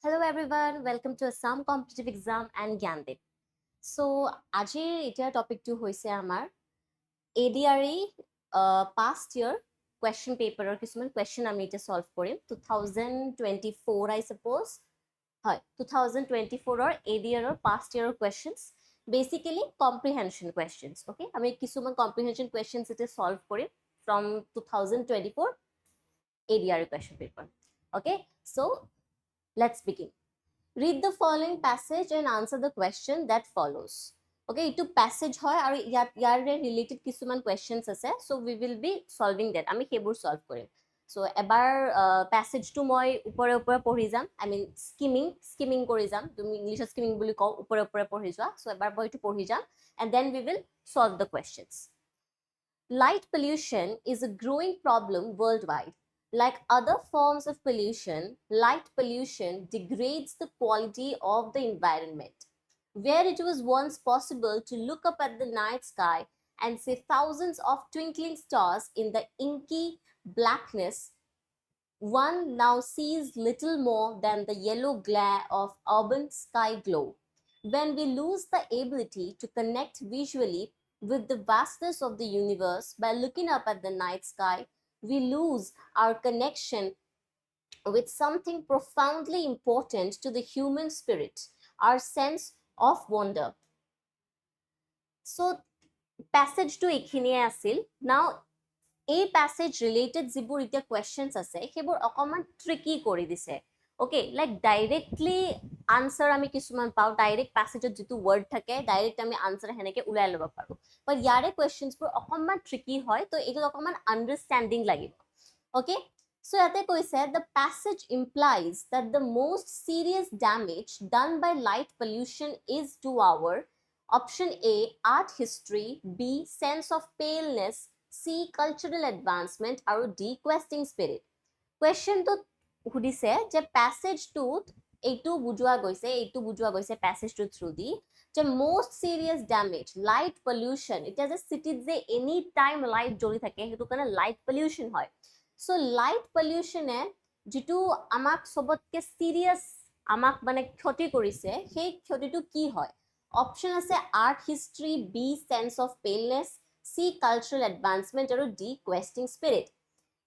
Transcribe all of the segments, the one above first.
Hello everyone, welcome to Assam Competitive Exam and Gyandip. So, আজিৰ এতিয়া টপিকটো হৈছে আমাৰ ADRE past year question paper কিছুমান question আমি এতিয়া solve কৰিম 2024 I suppose হয় 2024 ADRE past year questions basically comprehension questions okay আমি কিছুমান comprehension questions এতিয়া solve কৰিম from 2024 ADRE question paper okay so let's begin. Read the following passage and answer the question that follows. Okay, itu passage hoy aru yare related kisuman questions ase, so we will be solving that. Ami hebur solve korim. So ebar passage to moi upore pori jam. I mean skimming kori jam. Tumi English skimming boli ko upore pori joa. So ebar boi to pori jam, and then we will solve the questions. Light pollution is a growing problem worldwide. Like other forms of pollution, light pollution degrades the quality of the environment. Where it was once possible to look up at the night sky and see thousands of twinkling stars in the inky blackness, one now sees little more than the yellow glare of urban sky glow. When we lose the ability to connect visually with the vastness of the universe by looking up at the night sky, we lose our connection with something profoundly important to the human spirit, our sense of wonder. So, passage to ekhiniye asil. Now, a passage related jibur itia questions ase, hebur okoman tricky kori dise. Okay, like directly answer ami kisuman pao, direct passage jitu word thake, direct ami answer heneke ulai loba paru. But yare questions pur okoman tricky hoy, to etu okoman understanding lagibo. Okay, so yate koise the passage implies that the most serious damage done by light pollution is to our option A, art history, B, sense of paleness, C, cultural advancement, or D, questing spirit. Question to সুধিছে যে passage to এইটো বুজোৱা গৈছে passage to through দি যে most serious damage light pollution এটা যে চিটিত যে এনি টাইম লাইট জ্বলি থাকে সেইটো কাৰণে লাইট পলিউশন হয় সো লাইট পলিউশনে যেটো আমাক সবতকে সিৰিয়াস আমাক মানে ক্ষতি কৰিছে সেই ক্ষতিটো কি হয় অপশন আছে art history B sense of paleness C cultural advancement আৰু ডি কোয়েস্টিং স্পিৰিট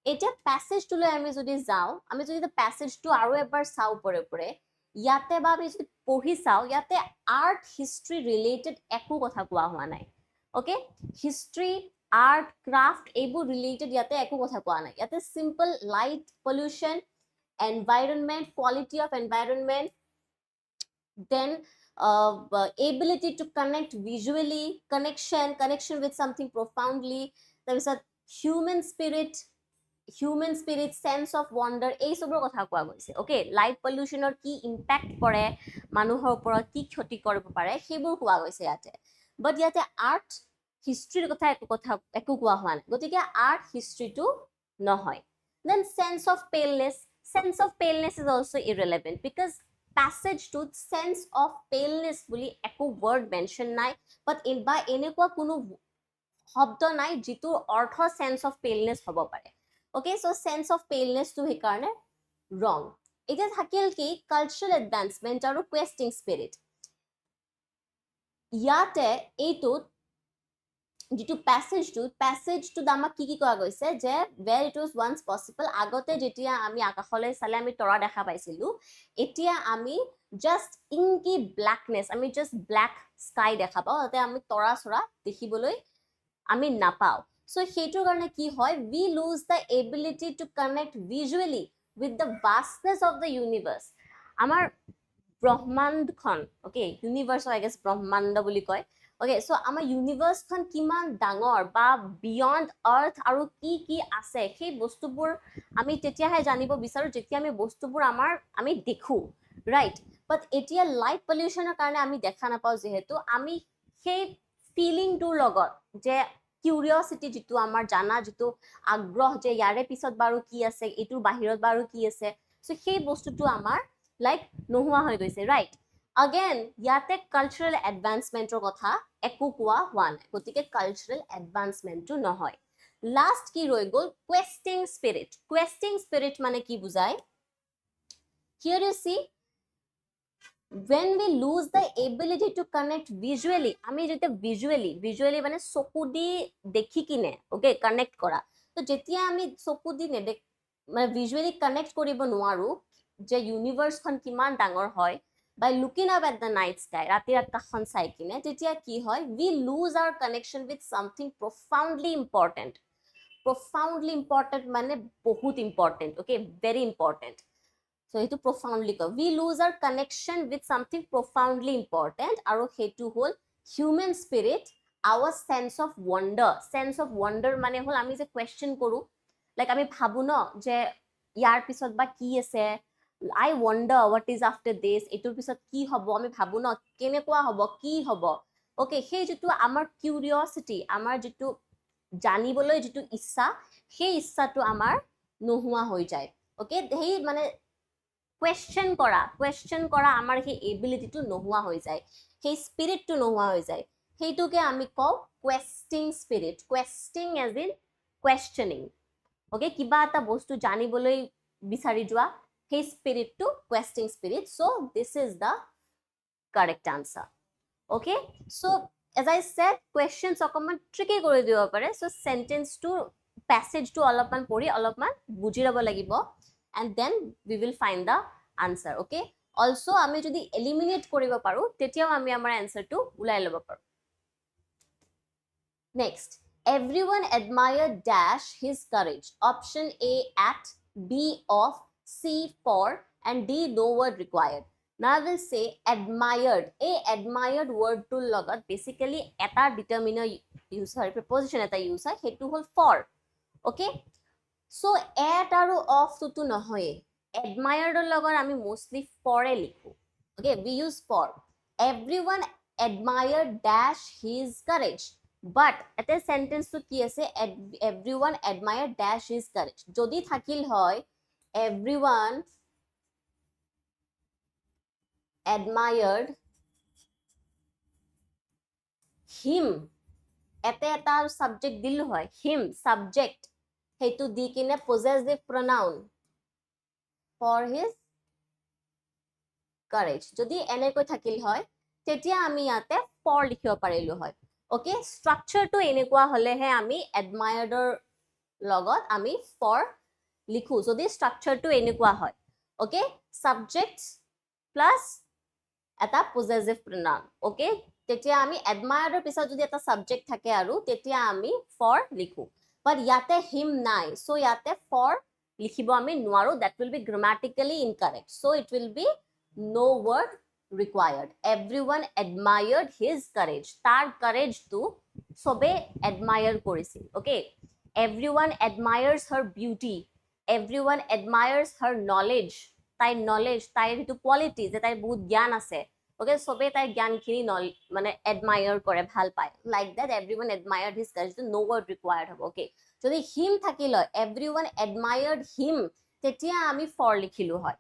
এটা প্যাসেজ টুলে আমি যদি যাও আমি যদি প্যাসেজটো আৰু এবাৰ চাও পৰে ইয়াতে বা আমি যদি পঢ়ি চাও ইয়াতে আৰ্ট হিস্ট্ৰি ৰিলেটেড একো কথা কোৱা হোৱা নাই ওকে হিস্ট্ৰি আৰ্ট ক্ৰাফট এইবোৰ ৰিলেটেড ইয়াতে একো কথা কোৱা নাই ইয়াতে simple light pollution environment quality of environment then ability to connect visually connection with something profoundly there is a human spirit sense of wonder এই সবৰ কথা কোৱা গৈছে ওকে লাইট পলিউশনৰ কি ইম্প্যাক্ট পৰে মানুহৰ ওপৰত কি ক্ষতি কৰিব পাৰে সেইবোৰ কোৱা গৈছে ইয়াতে বাট ইয়াতে আৰ্ট হিষ্ট্ৰীৰ কথা একো কোৱা হোৱা নাই গতিকে আৰ্ট হিষ্ট্ৰীটো নহয় then sense of paleness is also irrelevant because passage to sense of paleness বুলি একো word mention নাই but বা এনেকুৱা কোনো শব্দ নাই যিটো অৰ্থ sense of paleness হ'ব পাৰে okay so sense of paleness to hekarne wrong এটা থাকিল কি cultural advancement আৰু questing spirit ইয়াতে এইটো যেটো passage to দামা কি কোৱা গৈছে যে where it was once possible আগতে যেতিয়া আমি আকাশলৈ চালে আমি তৰা দেখা পাইছিলো এতিয়া আমি just inky blackness আমি just black sky দেখা পাও তাতে আমি তৰা সৰা দেখিবলৈ আমি নাপাও so হেইটোৰ কাৰণে কি হয় we lose the ability to connect visually with the vastness of the universe আমাৰ ব্ৰহ্মাণ্ডখন okay universe I guess ব্ৰহ্মাণ্ড বুলি কয় okay so আমাৰ universe খন কিমান ডাঙৰ বা beyond earth আৰু কি আছে সেই বস্তুবোৰ আমি তেতিয়াহে জানিব বিচাৰো যেতিয়া আমি বস্তুবোৰ আমি দেখো right but এতিয়া light pollutionৰ কাৰণে আমি দেখা নাপাও যেহেতু আমি সেই ফিলিংটোৰ লগত যে কিউৰিওসিটি যেটো আমাৰ জানা যেটো আগ্ৰহ যে ইয়াৰে পিছত বাৰু কি আছে এটোৰ বাহিৰত বাৰু কি আছে সো সেই বস্তুটো আমাৰ লাইক নোহোৱা হৈ গৈছে ৰাইট again ইয়াতে কালচাৰাল এডভান্সমেন্টৰ কথা একো কোৱা হোৱা নাই গতিকে কালচাৰাল এডভান্সমেন্টটো নহয় লাষ্ট কি ৰৈ গল কোয়েস্টিং স্পিৰিট মানে কি বুজায় here you see when we lose the ability to connect visually, আমি যেটা visually মানে চকু দি দেখি কিনে ওকে কানেক্ট কৰা, তো যেতিয়া আমি চকু দি নেদেখ মানে visually কানেক্ট কৰিব নোৱাৰো যে ইউনিভাৰ্সখন কিমান ডাঙৰ হয়, by looking up at the night sky, ৰাতিৰ আকাশখন চাই কিনে, তেতিয়া কি হয়, we lose our connection with something profoundly important মানে বহুত important, okay, very important. So etu profoundly ko we lose our connection with something profoundly important, aru hetu hol human spirit, our sense of wonder mane hol ami je question koru, like ami bhabu no je yar pisot ba ki ase, I wonder what is after this, etur pisot ki hobo, ami bhabu no kenekwa hobo ki hobo, okay, সেই যেটো আমাৰ কিউৰিঅসিটি, আমাৰ যেটো জানিবলৈ যেটো ইচ্ছা, সেই ইচ্ছাটো আমাৰ নোহোৱা হৈ যায়, okay, সেই মানে question কৰা আমাৰ সেই এবিলিটিটো নোহোৱা হৈ যায়, সেই স্পিৰিটটো নোহোৱা হৈ যায়, সেইটোকে আমি কওঁ questing spirit, questing as in questioning, okay, কিবা এটা বস্তু জানিবলৈ বিচাৰি যোৱা, সেই স্পিৰিটটো questing spirit. So this is the correct answer, okay. So as I said, questions অকমান tricky কৰি দিব পাৰে, so sentence to passage to অলপমান পঢ়ি অলপমান বুজি ল'ব লাগিব, and then we will find the answer, okay. Also আমি যদি eliminate কৰিব পাৰো, তেতিয়াও আমি আমাৰ answerটো উলাই ল'ব পাৰো. Next, everyone admired dash his courage, option A at, B off, C for, and D no word required. Now I will say admired, a admired word to logot basically eta determiner use হয়, preposition eta use হয়, hetu hol for, okay. So at aru off to nohoye, admired logot ami mostly for e likho, okay, we use for. Everyone admired dash his courage, but eta sentence to ki ase, everyone admired dash his courage, jodi thakil hoy everyone admired him, eta subject dil hoy, him subject, hetu di kine possessive pronoun for his courage, jodi enekoi thakil hoy tetia ami yate for likhibo parilu hoy, okay. Structure to enekwa hole he ami admired or logot ami for likhu, jodi structure to enekwa hoy, okay, subject plus এটা possessive pronoun, okay, তেতিয়া আমি admired এর পিছত যদি এটা subject থাকে আৰু তেতিয়া আমি for লিখো, but ইয়াতে him নাই, so ইয়াতে for লিখিব আমি নোৱাৰো, that will be grammatically incorrect, so it will be no word required. Everyone admired his courage, তাৰ courage to সবে admire কৰিছিল, okay. Everyone admires her beauty, everyone admires her knowledge, তাই knowledge, তাইৰ হেতু quality যে তাইৰ বহুত জ্ঞান আছে, okay, সবে তাইৰ জ্ঞানখিনি মানে admire কৰে, ভাল পায়, like that everyone admired his courage, no word required হ'ব, okay. যদি him থাকিল হয়, everyone admired him, তেতিয়া আমি for লিখিলো হয়,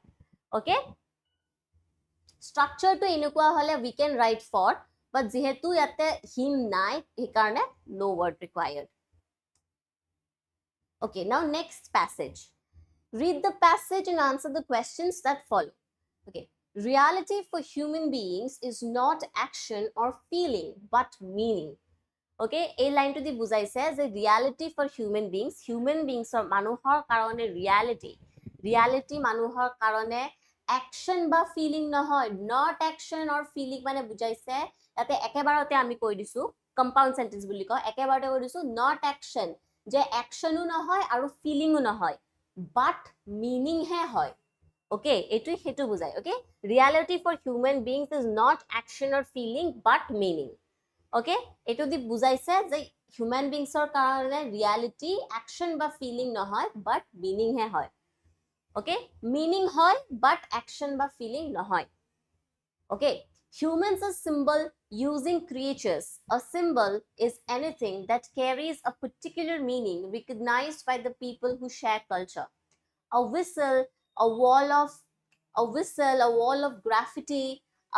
okay. Structure to এনেকুৱা হলে we can write for, but যেহেতু ইয়াতে him নাই সেইকাৰণে no word required, okay. Now next passage, read the passage and answer the questions that follow, okay. Reality for human beings is not action or feeling but meaning, okay. A line to the bujaise যে reality for human beings or মানুহৰ কাৰণে reality মানুহৰ কাৰণে action বা feeling নহয়, not action or feeling মানে বুজাইছে, তাতে একেবাৰতে আমি কৈ দিছো compound sentence বুলি কয়, একেবাৰতে কৈ দিছো not action, যে actionও নহয় আৰু feelingও নহয়, but meaning হে হয়, okay, এটুই হেতু বুজায়, okay. Reality for human beings is not action or feeling but meaning, okay. এটু দি বুজাইছে যে human beings or কাৰণে reality action বা feeling নহয় but meaning হে হয়, okay. Meaning হয় but action বা feeling নহয়, okay. Humans are symbol using creatures. A symbol is anything that carries a particular meaning recognized by the people who share culture. A whistle, a wall of graffiti,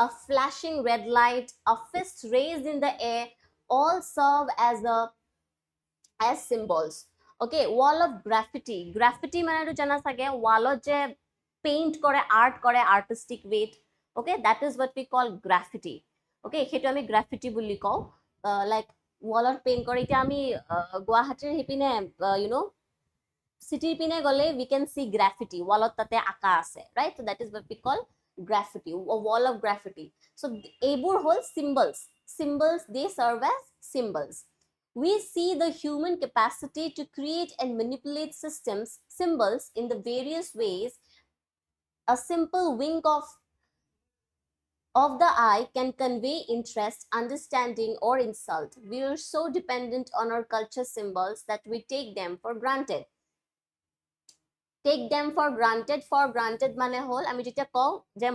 a flashing red light, a fist raised in the air, all serve as symbols, okay. Wall of graffiti মানে তো জানা সাগে wall je paint করে art করে artistic way, Okay, that is what we call graffiti. Okay, সেইটো আমি graffiti বুলি কওঁ, like wallot paint কৰে। এতিয়া আমি গুৱাহাটীৰ হিপিনে চিটিৰ পিনে গ'লে we can see graffiti, wallot তাতে আঁকা আছে, right? So that is what we call graffiti, a wall of graffiti. So এইবোৰ হ'ল symbols, they serve as symbols. We see the human capacity to create and manipulate symbols in the various ways. A simple wink of the eye can convey interest, understanding, or insult. We are so dependent on our culture symbols that we take them for granted. Take them for granted মানে হল আমি যেতিয়া কওঁ যে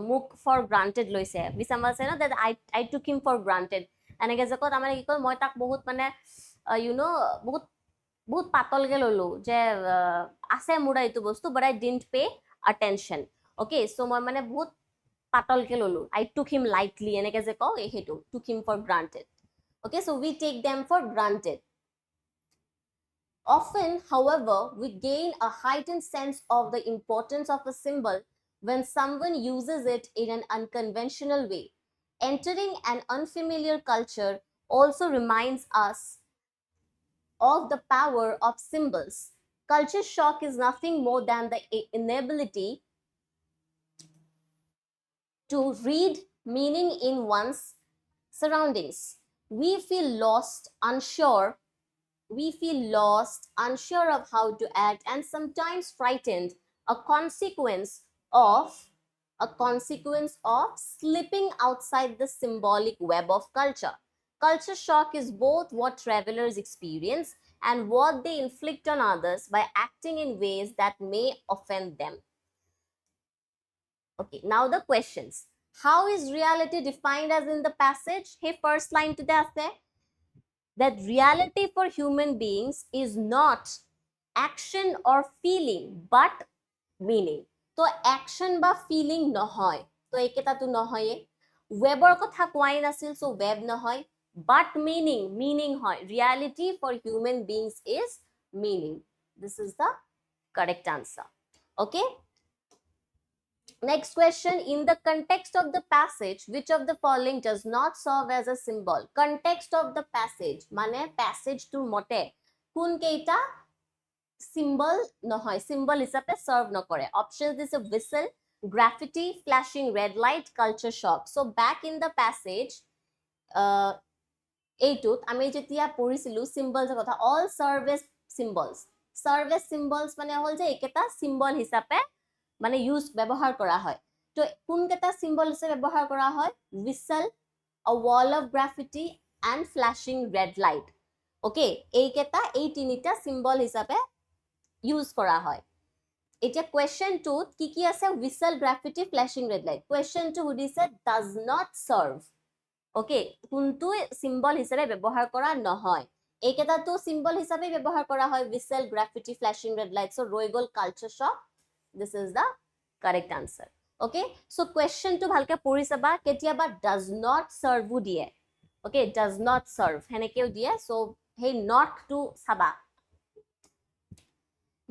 মোক for granted লৈছে, বিসাম্বা আছে না, that I took him for granted, এনেকে যে কত আমাৰ কি কয় মই তাক বহুত মানে বহুত পাতলকে ললো যে আছে মোৰ এইটো বস্তু, but I didn't pay attention. Okay, so মই মানে বহুত পাতলকে ললো, I took him lightly, এনেকে যে কওঁ এই হেতু took him for granted. Okay, so we take them for granted. Often, however, we gain a heightened sense of the importance of a symbol when someone uses it in an unconventional way. Entering an unfamiliar culture also reminds us of the power of symbols. Culture shock is nothing more than the inability to read meaning in one's surroundings. We feel lost, unsure of how to act, and sometimes frightened, a consequence of slipping outside the symbolic web of culture. Culture shock is both what travelers experience and what they inflict on others by acting in ways that may offend them. Okay, now the questions. How is reality defined as in the passage? Hey, first line to the that reality for human beings is not action or feeling but meaning. So action ba feeling nohoy, so eketa tu nohoy, webor kotha koai nasil, so web nohoy, but meaning hoy. Reality for human beings is meaning. This is the correct answer. Okay, next question. In the context of the passage, which of the following does not serve as a symbol? Context of the passage mane passage to mote kun keita symbol nohoy, symbol hisabe serve nokore. Options is a whistle, graffiti, flashing red light, culture shock. So back in the passage এইটোত আমি যেতিয়া পঢ়িছিলো symbols কথা, all service symbols মানে হল যে একেটা symbol হিসাবে মানে ইউজ ব্যৱহাৰ কৰা হয়। তো কোন কেটা সিম্বল হিচাপে ব্যৱহাৰ কৰা হয়? whistle, a wall of graffiti, and flashing red light. Okay, এই তিনিটা সিম্বল হিচাপে ইউজ কৰা হয়। এতিয়া কোৱেশ্চন 2 কি আছে? whistle, graffiti, flashing red light. Question 2 সুধিছে does not serve. ওকে, কোনটো সিম্বল হিচাপে ব্যৱহাৰ কৰা নহয়? এইকেটাটো সিম্বল হিচাপে ব্যৱহাৰ কৰা হয়, whistle, graffiti, flashing red light. So ৰৈ গল culture shock. This is the correct answer. Okay, so question to bhalke pori saba, ketiaba does not serve diye. Okay, does not serve henekeu diye, so hey not to saba.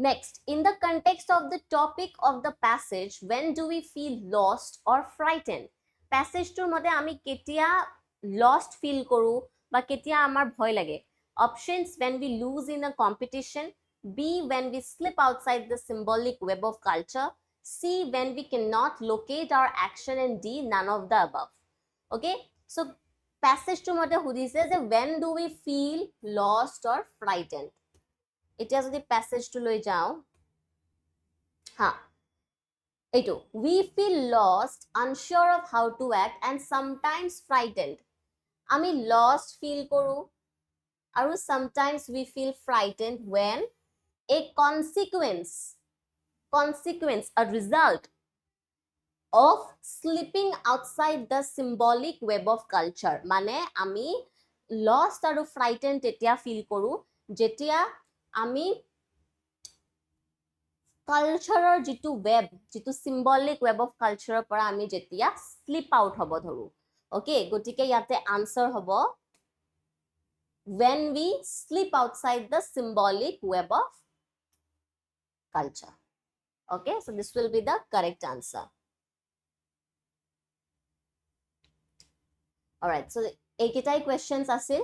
Next, in the context of the topic of the passage, when do we feel lost or frightened? Passage tur mote ami ketia lost feel koru ba ketia amar bhoy lage? Options: when we lose in a competition, B, when we slip outside the symbolic web of culture, C, when we cannot locate our action, and D, none of the above. Okay, so passage to mote hudise je when do we feel lost or frightened? Etia jodi passage to loi jao, ha eto we feel lost, unsure of how to act, and sometimes frightened. Ami lost feel koru aru sometimes we feel frightened when a consequence, a result of slipping outside the symbolic web of culture. Mane ami lost aru frightened tetia feel koru jetia ami culture jitu web, jitu symbolic web of culture pora ami jetia slip out hobo dhoru. Okay, gotike yate answer hobo when we slip outside the symbolic web of culture. Okay, so this will be the correct answer. Alright, so এইকেইটাই questions আছিল.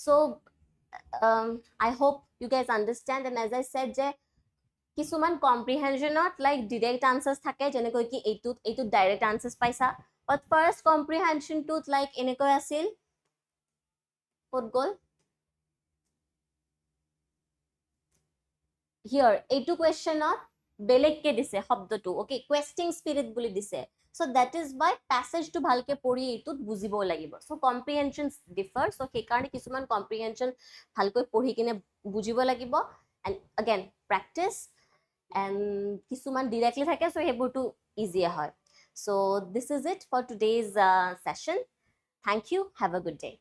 So I hope you guys understand, and as I said যে কিছুমান comprehensionত like direct answers থাকে যেনেকৈ কি এইটোত direct answers পাইছা, but first comprehensionটোত like এনেকৈ আছিল, ক'ত গ'ল, here এইটো questionত বেলেগকে দিছে শব্দটো, okay, questing spirit বুলি দিছে, so that is why passage to ভালকে পঢ়ি এইটোত বুজিব লাগিব, so comprehensions differ, so সেইকাৰণে কিছুমান comprehension ভালকৈ পঢ়ি কিনে বুজিব লাগিব, and again practice, and কিছুমান directly থাকে, so সেইবোৰটো easy হয়. So this is it for today's session. Thank you, have a good day.